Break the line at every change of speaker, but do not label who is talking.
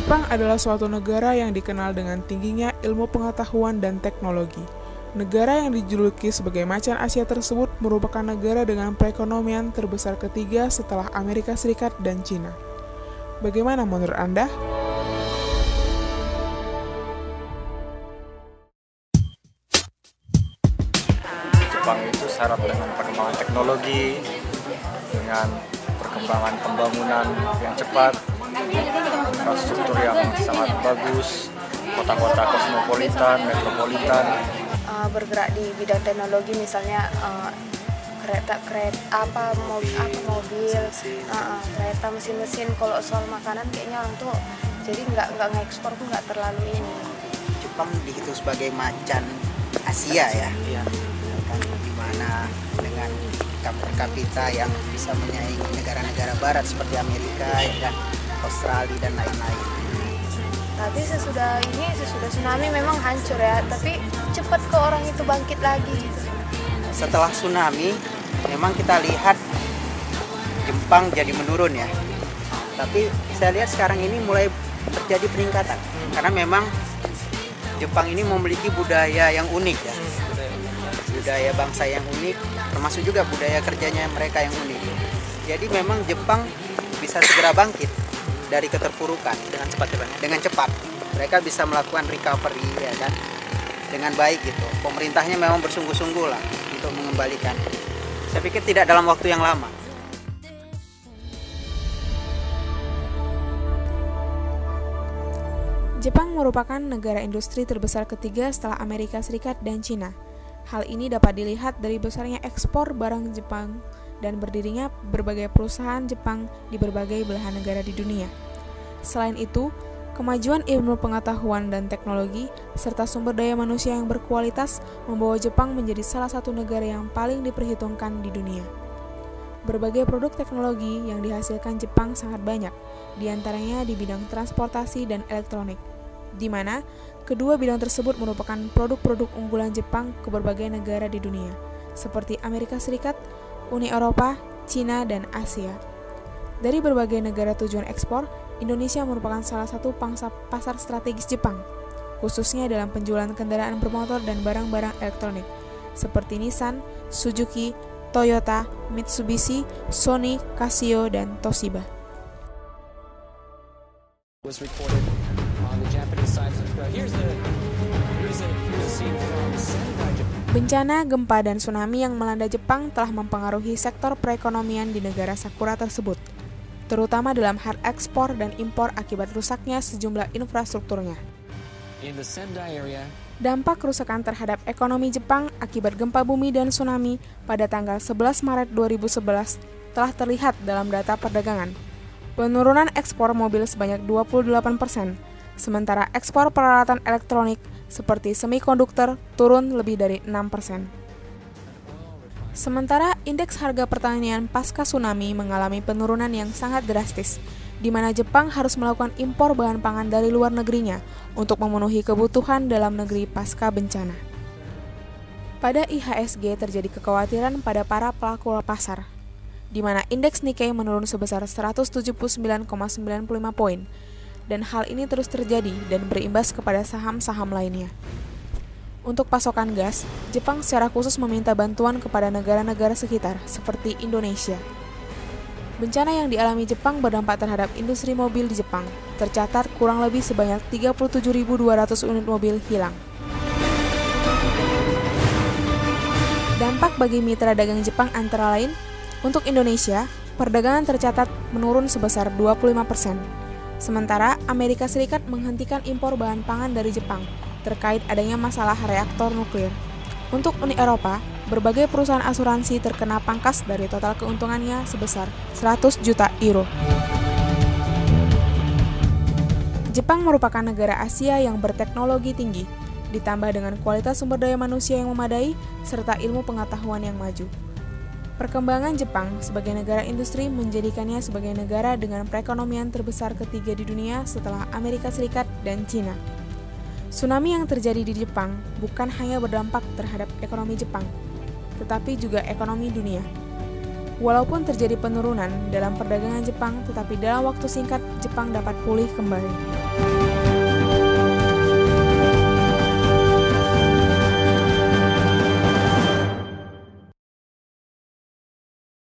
Jepang adalah suatu negara yang dikenal dengan tingginya ilmu pengetahuan dan teknologi. Negara yang dijuluki sebagai macan Asia tersebut merupakan negara dengan perekonomian terbesar ketiga setelah Amerika Serikat dan Cina. Bagaimana menurut Anda?
Jepang itu syarat dengan perkembangan teknologi, dengan perkembangan pembangunan yang cepat, infrastruktur yang sangat bagus, kota-kota kosmopolitan, metropolitan.
Bergerak di bidang teknologi, misalnya kereta mobil, kereta, mesin-mesin. Kalau soal makanan kayaknya orang tuh jadi nggak ngekspor pun nggak terlalu ini.
Jepang dihitung sebagai macan Asia ya, kan dimana dengan per kapita yang bisa menyaingi negara-negara barat seperti Amerika dan Australia dan lain-lain.
Tapi sesudah tsunami memang hancur ya, tapi cepat kok orang itu bangkit lagi gitu.
Setelah tsunami memang kita lihat Jepang jadi menurun ya. Tapi saya lihat sekarang ini mulai terjadi peningkatan karena memang Jepang ini memiliki budaya yang unik ya. Budaya bangsa yang unik, termasuk juga budaya kerjanya mereka yang unik. Jadi memang Jepang bisa segera bangkit dari keterpurukan dengan cepat. Mereka bisa melakukan recovery ya kan dengan baik gitu. Pemerintahnya memang bersungguh-sungguh lah untuk mengembalikan. Saya pikir tidak dalam waktu yang lama.
Jepang merupakan negara industri terbesar ketiga setelah Amerika Serikat dan Cina. Hal ini dapat dilihat dari besarnya ekspor barang Jepang dan berdirinya berbagai perusahaan Jepang di berbagai belahan negara di dunia. Selain itu, kemajuan ilmu pengetahuan dan teknologi serta sumber daya manusia yang berkualitas membawa Jepang menjadi salah satu negara yang paling diperhitungkan di dunia. Berbagai produk teknologi yang dihasilkan Jepang sangat banyak, diantaranya di bidang transportasi dan elektronik, di mana kedua bidang tersebut merupakan produk-produk unggulan Jepang ke berbagai negara di dunia, seperti Amerika Serikat, Uni Eropa, Cina, dan Asia. Dari berbagai negara tujuan ekspor, Indonesia merupakan salah satu pangsa pasar strategis Jepang, khususnya dalam penjualan kendaraan bermotor dan barang-barang elektronik, seperti Nissan, Suzuki, Toyota, Mitsubishi, Sony, Casio, dan Toshiba. Bencana, gempa, dan tsunami yang melanda Jepang telah mempengaruhi sektor perekonomian di negara Sakura tersebut, terutama dalam hal ekspor dan impor akibat rusaknya sejumlah infrastrukturnya. Dampak kerusakan terhadap ekonomi Jepang akibat gempa bumi dan tsunami pada tanggal 11 Maret 2011 telah terlihat dalam data perdagangan. Penurunan ekspor mobil sebanyak 28%, sementara ekspor peralatan elektronik seperti semikonduktor turun lebih dari 6%. Sementara indeks harga pertanian pasca tsunami mengalami penurunan yang sangat drastis, di mana Jepang harus melakukan impor bahan pangan dari luar negerinya untuk memenuhi kebutuhan dalam negeri pasca bencana. Pada IHSG terjadi kekhawatiran pada para pelaku pasar, di mana indeks Nikkei menurun sebesar 179,95 poin, dan hal ini terus terjadi dan berimbas kepada saham-saham lainnya. Untuk pasokan gas, Jepang secara khusus meminta bantuan kepada negara-negara sekitar, seperti Indonesia. Bencana yang dialami Jepang berdampak terhadap industri mobil di Jepang. Tercatat kurang lebih sebanyak 37.200 unit mobil hilang. Dampak bagi mitra dagang Jepang antara lain, untuk Indonesia, perdagangan tercatat menurun sebesar 25%. Sementara Amerika Serikat menghentikan impor bahan pangan dari Jepang terkait adanya masalah reaktor nuklir. Untuk Uni Eropa, berbagai perusahaan asuransi terkena pangkas dari total keuntungannya sebesar 100 juta euro. Jepang merupakan negara Asia yang berteknologi tinggi, ditambah dengan kualitas sumber daya manusia yang memadai, serta ilmu pengetahuan yang maju. Perkembangan Jepang sebagai negara industri menjadikannya sebagai negara dengan perekonomian terbesar ketiga di dunia setelah Amerika Serikat dan Cina. Tsunami yang terjadi di Jepang bukan hanya berdampak terhadap ekonomi Jepang, tetapi juga ekonomi dunia. Walaupun terjadi penurunan dalam perdagangan Jepang, tetapi dalam waktu singkat Jepang dapat pulih kembali.